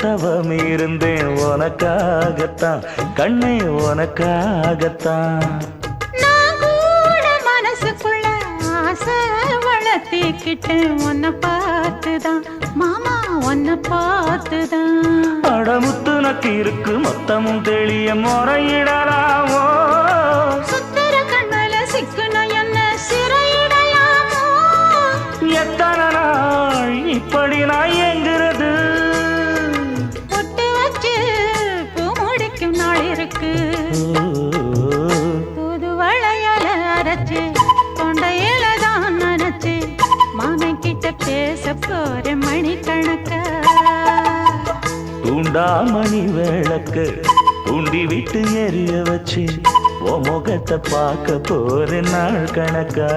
தவம் இருந்தேன் உனக்காகத்தான் கண்ணே உனக்காகத்தான். நான் கூட மனசுக்குள்ள ஆசை வளர்த்திக்கிட்டேன் உன்னை பார்த்துதான் மாமா உன்னை பார்த்துதான். அடமுத்து நக்கு இருக்கு மொத்தமும் தெளிய முறையிடலாமோ சுத்தர கண்மல சிக்குன என்ன சிறையிடையாமோ. எத்தனை நாள் இப்படி நான் எங்கிறது பொட்டு வச்சு பூ முடிக்கும் நாள் இருக்கு. புது வளையல அரைச்சு கொண்டையில தான் நினைச்சு மாமன் கிட்ட பேச போற மணிக்கணக்கா. தூண்டாமணி விளக்கு தூண்டி விட்டு எரிய வச்சு உன் முகத்தை பார்க்க போற நாள் கணக்கா.